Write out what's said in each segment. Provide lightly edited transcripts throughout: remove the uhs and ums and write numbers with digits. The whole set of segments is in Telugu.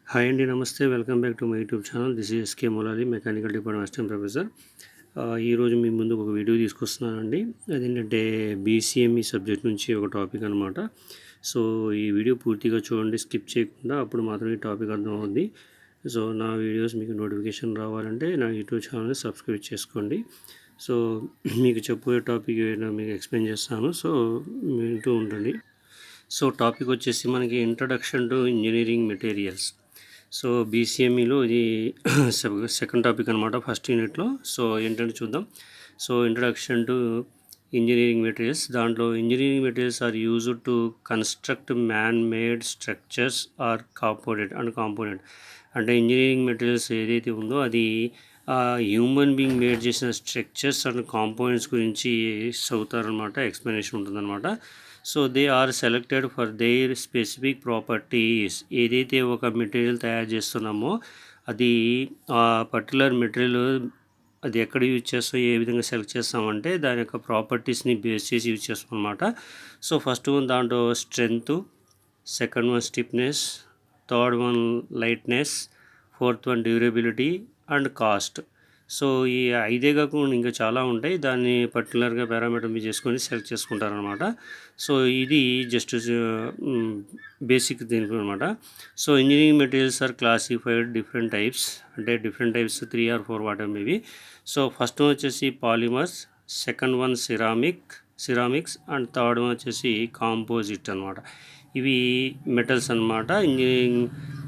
హాయ్ అండి, నమస్తే. Welcome back to my YouTube channel. This is SK Molali, mechanical department assistant professor. ఈరోజు మీ ముందు ఒక వీడియో తీసుకొస్తున్నానండి. అదేంటంటే బీసీఎంఈ సబ్జెక్ట్ నుంచి ఒక టాపిక్ అనమాట. సో ఈ వీడియో పూర్తిగా చూడండి, స్కిప్ చేయకుండా, అప్పుడు మాత్రమే ఈ టాపిక్ అర్థమవుద్ది. సో నా వీడియోస్ మీకు నోటిఫికేషన్ రావాలంటే నా యూట్యూబ్ ఛానల్ని సబ్స్క్రైబ్ చేసుకోండి. సో మీకు చెప్పే టాపిక్ మీకు ఎక్స్ప్లెయిన్ చేస్తాను. సో వింటూ ఉండండి. సో టాపిక్ వచ్చేసి మనకి introduction to engineering materials. So బీసీఎంఈలో ఇది సెకండ్ టాపిక్ అనమాట, ఫస్ట్ యూనిట్లో. సో ఏంటంటే చూద్దాం. So introduction to engineering materials. దాంట్లో engineering materials are used to construct man made structures are component. అంటే ఇంజనీరింగ్ మెటీరియల్స్ ఏదైతే ఉందో అది హ్యూమన్ బీయింగ్ మేడ్ చేసిన స్ట్రక్చర్స్ అండ్ కాంపోనెంట్స్ గురించి చదువుతారనమాట, ఎక్స్ప్లెనేషన్ ఉంటుందన్నమాట. So they are selected for their specific properties. ఏదైతే ఒక మెటీరియల్ తయారు చేస్తున్నామో అది ఆ పర్టికులర్ మెటీరియల్ అది ఎక్కడ యూజ్ చేస్తాం, ఏ విధంగా సెలెక్ట్ చేస్తామంటే దాని యొక్క ప్రాపర్టీస్ని బేస్ చేసి యూజ్ చేస్తాం అనమాట. సో ఫస్ట్ వన్ దాంట్లో strength, second one stiffness, third one lightness, fourth one durability and cost. So ఈ ఐదే కాకుండా ఇంకా చాలా ఉంటాయి. దాన్ని పర్టికులర్గా పారామీటర్ మీద చేసుకొని సెలెక్ట్ చేసుకుంటారనమాట. సో ఇది జస్ట్ బేసిక్ దీనికి అనమాట. So engineering materials are classified different types, అంటే డిఫరెంట్ టైప్స్ 3 or 4 వాటర్ మేబీ. సో ఫస్ట్ వన్ వచ్చేసి polymers, second one ceramics and third one వచ్చేసి కాంపోజిట్ అనమాట. ఇవి మెటల్స్ అనమాట. ఇంజనీరింగ్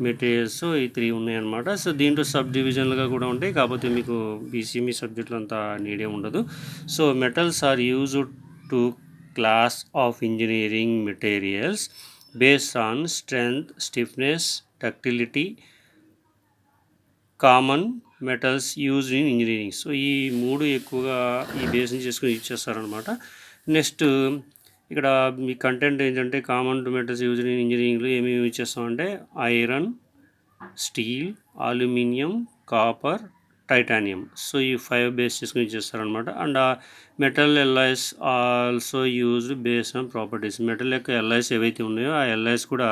మెటీరియల్స్ ఈ 3 ఉన్నాయన్నమాట. సో దీంట్లో సబ్ డివిజన్లుగా కూడా ఉంటాయి, కాకపోతే మీకు బీసీఎంఈ సబ్జెక్టులు అంతా నీడే ఉండదు. So metals are used to class of engineering materials based on strength, stiffness, ductility, common metals used in engineering. So ఈ 3 ఎక్కువగా ఈ బేస్ని చేసుకుని యూజ్ చేస్తారనమాట. నెక్స్ట్ ఇక్కడ మీ కంటెంట్ ఏంటంటే కామన్ మెటల్స్ యూజ్డ్ ఇన్ ఇంజనీరింగ్లో ఏమేమి యూజ్ చేస్తామంటే iron, steel, aluminium, copper, titanium. So ఈ 5 బేస్ చేసుకుని యూజ్ చేస్తారనమాట. And metal alloys also used based on properties. Metal యొక్క ఎల్లాయిస్ ఏవైతే ఉన్నాయో ఆ ఎల్లాయిస్ కూడా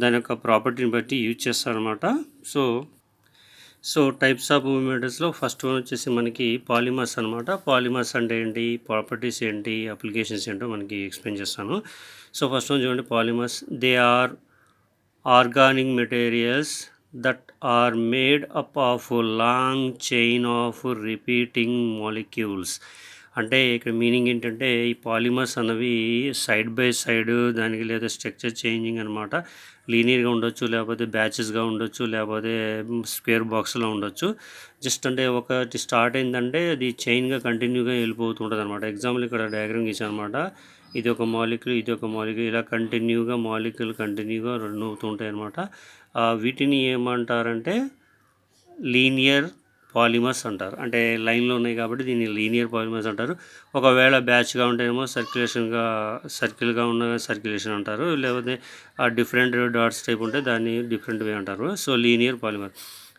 దాని యొక్క ప్రాపర్టీని బట్టి యూజ్ చేస్తారనమాట. సో టైప్స్ ఆఫ్ మెటల్స్లో ఫస్ట్ వన్ వచ్చేసి మనకి పాలిమర్స్ అనమాట. పాలిమర్స్ అంటే ఏంటి, ప్రాపర్టీస్ ఏంటి, అప్లికేషన్స్ ఏంటో మనకి ఎక్స్ప్లెయిన్ చేస్తాను. సో ఫస్ట్ వన్ చూడండి, polymers. They are organic materials that are made up of long chain of repeating molecules. అంటే ఇక్కడ మీనింగ్ ఏంటంటే ఈ పాలిమర్స్ అన్నవి సైడ్ బై సైడ్ దానికి లేదా స్ట్రక్చర్ చేంజింగ్ అనమాట. లీనియర్గా ఉండొచ్చు, లేకపోతే బ్యాచెస్గా ఉండొచ్చు, లేకపోతే స్క్వేర్ బాక్స్లో ఉండొచ్చు. జస్ట్ అంటే ఒకటి స్టార్ట్ అయిందంటే అది చైన్గా కంటిన్యూగా వెళ్ళిపోతుంటుంది అనమాట. ఎగ్జాంపుల్ ఇక్కడ డయాగ్రామ్ గీసాను అనమాట. ఇది ఒక మాలిక్యూల్, ఇలా కంటిన్యూగా రన్ అవుతూ ఉంటాయి అనమాట. వీటిని ఏమంటారంటే లీనియర్ పాలిమర్స్ అంటారు. అంటే లైన్లో ఉన్నాయి కాబట్టి దీన్ని లీనియర్ పాలిమర్స్ అంటారు. ఒకవేళ బ్యాచ్గా ఉంటేనేమో సర్కిల్గా ఉన్న సర్క్యులేషన్ అంటారు, లేకపోతే డిఫరెంట్ డాట్స్ టైప్ ఉంటే దాన్ని డిఫరెంట్ వే అంటారు. So linear polymer.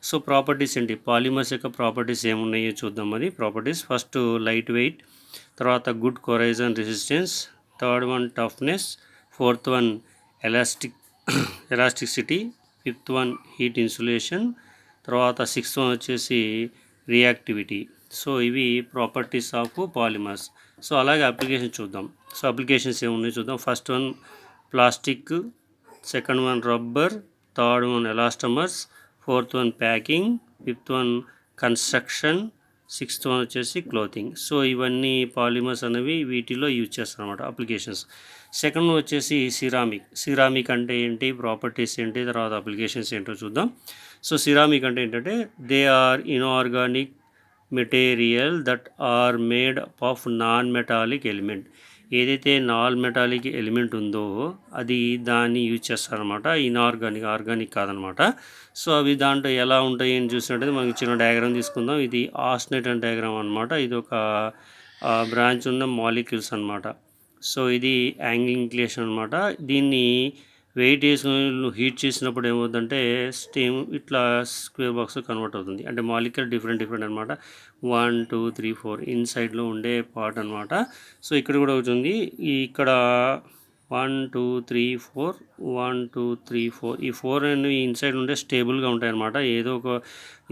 So properties ఏంటి, పాలిమర్స్ యొక్క ప్రాపర్టీస్ ఏమున్నాయో చూద్దాం. అది ప్రాపర్టీస్ ఫస్ట్ లైట్ వెయిట్, తర్వాత good corrosion resistance, third one toughness, fourth one elasticity, fifth one heat insulation, తర్వాత సిక్స్త్ వన్ వచ్చేసి రియాక్టివిటీ. సో ఇవి ప్రాపర్టీస్ ఆఫ్ పాలిమర్స్. సో అలాగే అప్లికేషన్ చూద్దాం. సో అప్లికేషన్స్ ఏమున్నాయి చూద్దాం. First one plastic, second one rubber, third one elastomers, fourth one packing, fifth one construction, sixth one వచ్చేసి క్లోతింగ్. సో ఇవన్నీ పాలిమర్స్ అనేవి వీటిలో యూజ్ చేస్తారు అనమాట అప్లికేషన్స్. సెకండ్ వచ్చేసి సిరామిక్ అంటే ఏంటి, ప్రాపర్టీస్ ఏంటి, తర్వాత అప్లికేషన్స్ ఏంటో చూద్దాం. సో సిరామిక్ అంటే ఏంటంటే they are inorganic material that are made of non metallic element. ఏదైతే నాన్ మెటాలిక్ ఎలిమెంట్ ఉందో అది దాన్ని యూజ్ చేస్తారనమాట. ఆర్గానిక్ కాదనమాట. సో అవి దాంట్లో ఎలా ఉంటాయి అని చూసినట్టయితే మనకి చిన్న డయాగ్రామ్ తీసుకుందాం. ఇది ఆస్టనేటర్ డయాగ్రామ్ అనమాట. ఇది ఒక బ్రాంచ్ ఉన్న మాలిక్యూల్స్ అనమాట. సో ఇది యాంగిల్ ఇంక్లేషన్ అనమాట. దీన్ని వెయిట్ వేసుకొని హీట్ చేసినప్పుడు ఏమవుతుందంటే స్టీమ్ ఇట్లా స్క్వేర్ బాక్స్ కన్వర్ట్ అవుతుంది. అంటే మాలిక్యూల్ డిఫరెంట్ అనమాట. 1 2 3 4 ఇన్సైడ్లో ఉండే పార్ట్ అనమాట. సో ఇక్కడ కూడా అవుతుంది. ఇక్కడ 1 2 3 4 1 2 3 4 ఈ 4 అనేవి ఇన్సైడ్ ఉంటే స్టేబుల్గా ఉంటాయి అన్నమాట. ఏదో ఒక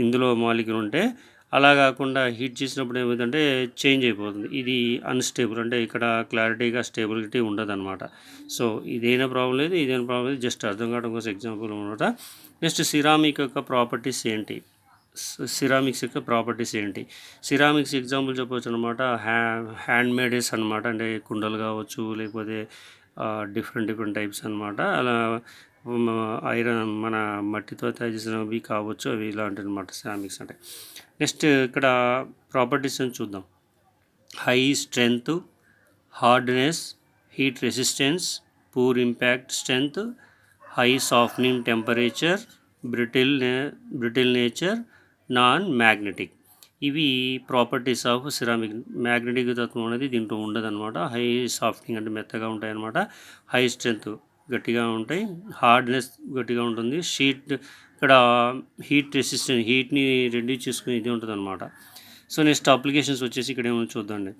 ఇందులో మాలిక్యూల్ ఉంటే అలా కాకుండా హీట్ చేసినప్పుడు ఏమవుతుందంటే చేంజ్ అయిపోతుంది. ఇది అన్స్టేబుల్, అంటే ఇక్కడ క్లారిటీగా స్టేబిలిటీ ఉండదన్నమాట. సో ఇదైనా ప్రాబ్లం లేదు, ఇదైనా ప్రాబ్లం లేదు, జస్ట్ అర్థం కావడం కోసం ఎగ్జాంపుల్ అనమాట. నెక్స్ట్ సిరామిక్ యొక్క ప్రాపర్టీస్ ఏంటి, సిరామిక్స్ యొక్క ప్రాపర్టీస్ ఏంటి, సిరామిక్స్ ఎగ్జాంపుల్ చెప్పవచ్చు అనమాట. హ్యాండ్ మేడేస్ అనమాట, అంటే కుండలు కావచ్చు, లేకపోతే డిఫరెంట్ టైప్స్ అనమాట. అలా ఐరన్ మన మట్టితో తయారు చేసినవి కావచ్చు, అవి ఇలాంటి అనమాట సిరామిక్స్ అంటే. నెక్స్ట్ ఇక్కడ ప్రాపర్టీస్ అని చూద్దాం. High strength, hardness, heat resistance, poor impact strength, high softening temperature, brittle nature, non magnetic. ఇవి ప్రాపర్టీస్ ఆఫ్ సిరామిక్. మ్యాగ్నెటిక్ తత్వం అనేది దీంట్లో ఉండదన్నమాట. హై సాఫ్టనింగ్ అంటే మెత్తగా ఉంటాయి అన్నమాట. హై స్ట్రెంగ్త్ గట్టిగా ఉంటాయి, హార్డ్నెస్ గట్టిగా ఉంటుంది, ఇక్కడ హీట్ రెసిస్టెన్స్ హీట్ని రెడ్యూస్ చేసుకుని ఇది ఉంటుంది అనమాట. సో నెక్స్ట్ అప్లికేషన్స్ వచ్చేసి ఇక్కడ ఏమో చూద్దాండి.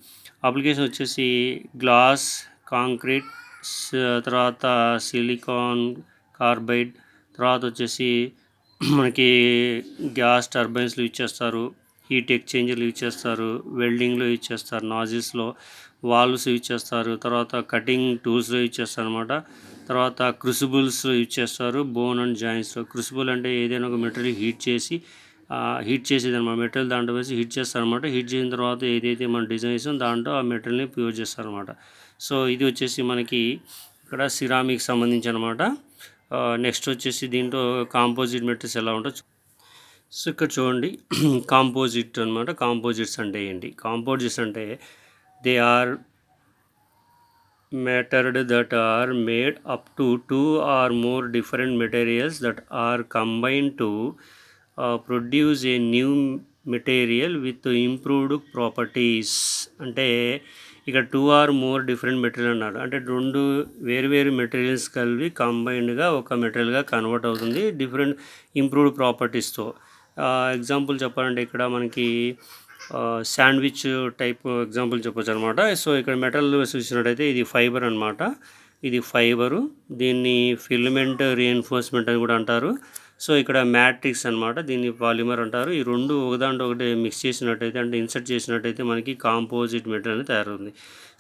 అప్లికేషన్ వచ్చేసి గ్లాస్, కాంక్రీట్, తర్వాత సిలికాన్ కార్బైడ్, తర్వాత వచ్చేసి మనకి గ్యాస్ టర్బైన్స్లో యూజ్ చేస్తారు, హీట్ ఎక్స్చేంజర్లు యూజ్ చేస్తారు, వెల్డింగ్లో యూజ్ చేస్తారు, నాజిల్స్లో వాల్వ్స్ యూజ్ చేస్తారు, తర్వాత కటింగ్ టూల్స్లో యూజ్ చేస్తారు అనమాట. తర్వాత క్రూసిబుల్స్లో యూజ్ చేస్తారు, బోన్ అండ్ జాయింట్స్లో. క్రూసిబుల్ అంటే ఏదైనా ఒక మెటీరియల్ హీట్ చేసేది అనమాట. మెటీరియల్ దాంట్లో వేసి హీట్ చేస్తారనమాట. హీట్ చేసిన తర్వాత ఏదైతే మనం డిజైన్ చేసామో దాంట్లో ఆ మెటీరియల్ని ప్యూర్ చేస్తారనమాట. సో ఇది వచ్చేసి మనకి ఇక్కడ సిరామిక్ సంబంధించి అనమాట. నెక్స్ట్ వచ్చేసి దీంట్లో కాంపోజిట్ మెటీరియల్స్ ఎలా ఉంటాయి. సో ఇక్కడ చూడండి, కాంపోజిట్ అనమాట. కాంపోజిట్స్ అంటే ఏంటి? కాంపోజిట్స్ అంటే they are mattered that are made up to 2 or more different materials that are combined to produce a new material with improved properties. అంటే ఇక్కడ 2 or more different మెటీరియల్ అన్నారు, అంటే 2 వేరు మెటీరియల్స్ కలిపి కంబైన్డ్గా ఒక మెటీరియల్గా కన్వర్ట్ అవుతుంది డిఫరెంట్ ఇంప్రూవ్డ్ ప్రాపర్టీస్తో. ఎగ్జాంపుల్ చెప్పాలంటే ఇక్కడ మనకి శాండ్విచ్ టైప్ ఎగ్జాంపుల్ చెప్పొచ్చు అనమాట. సో ఇక్కడ మెటల్ చూసినట్టయితే ఇది ఫైబర్ అనమాట. ఇది ఫైబరు, దీన్ని ఫిలమెంట్ రీఎన్ఫోర్స్మెంట్ అని కూడా అంటారు. సో ఇక్కడ మ్యాట్రిక్స్ అనమాట, దీన్ని పాలిమర్ అంటారు. ఈ రెండు ఒకదాంట్లో ఒకటి మిక్స్ చేసినట్టయితే, అంటే ఇన్సర్ట్ చేసినట్టయితే మనకి కాంపోజిట్ మెటీరియల్ అనేది తయారవుతుంది.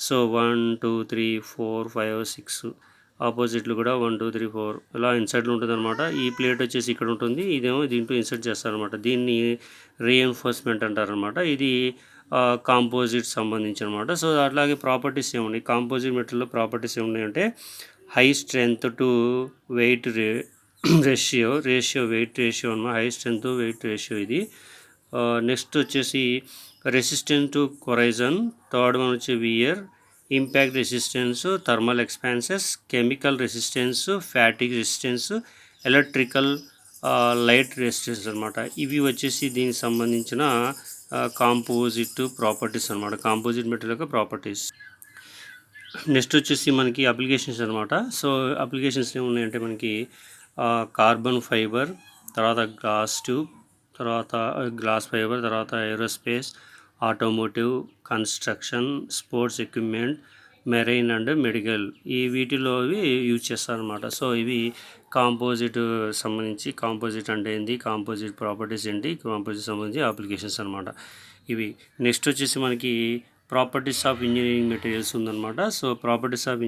సో 1 2 3 4 5 6 ఆపోజిట్లు కూడా 1 2 3 4 ఇలా ఇన్సర్ట్లు ఉంటుంది అనమాట. ఈ ప్లేట్ వచ్చేసి ఇక్కడ ఉంటుంది, ఇదేమో దీంట్లో ఇన్సర్ట్ చేస్తారనమాట. దీన్ని రీఎన్ఫోర్స్మెంట్ అంటారనమాట. ఇది కాంపోజిట్ సంబంధించి అనమాట. సో అట్లాగే ప్రాపర్టీస్ ఏమున్నాయి, కాంపోజిట్ మెటీరియల్లో ప్రాపర్టీస్ ఏమున్నాయంటే high strength to weight ratio weight ratio అనమాట. హై స్ట్రెంగ్త్ వెయిట్ రేషియో ఇది. నెక్స్ట్ వచ్చేసి resistance to corrosion, third one వచ్చి wear, impact resistance, thermal expansions, chemical resistance, fatigue resistance, electrical light resistance అనమాట. ఇవి వచ్చేసి దీనికి సంబంధించిన కాంపోజిట్ ప్రాపర్టీస్ అనమాట, కాంపోజిట్ మెటీరియల్ యొక్క ప్రాపర్టీస్. నెక్స్ట్ వచ్చేసి మనకి అప్లికేషన్స్ అనమాట. సో అప్లికేషన్స్ ఏమున్నాయంటే మనకి కార్బన్ ఫైబర్, తర్వాత గ్లాస్ ట్యూబ్, తర్వాత గ్లాస్ ఫైబర్, తర్వాత aerospace, automotive, construction, sports equipment, marine and medical, ఈ వీటిలో ఇవి యూజ్ చేస్తారనమాట. సో ఇవి కాంపోజిట్ సంబంధించి, కాంపోజిట్ అంటే ఏంటి, కాంపోజిట్ ప్రాపర్టీస్ ఏంటి, కాంపోజిట్ సంబంధించి అప్లికేషన్స్ అనమాట ఇవి. నెక్స్ట్ వచ్చేసి మనకి ప్రాపర్టీస్ ఆఫ్ ఇంజనీరింగ్ మెటీరియల్స్ ఉందన్నమాట. So properties of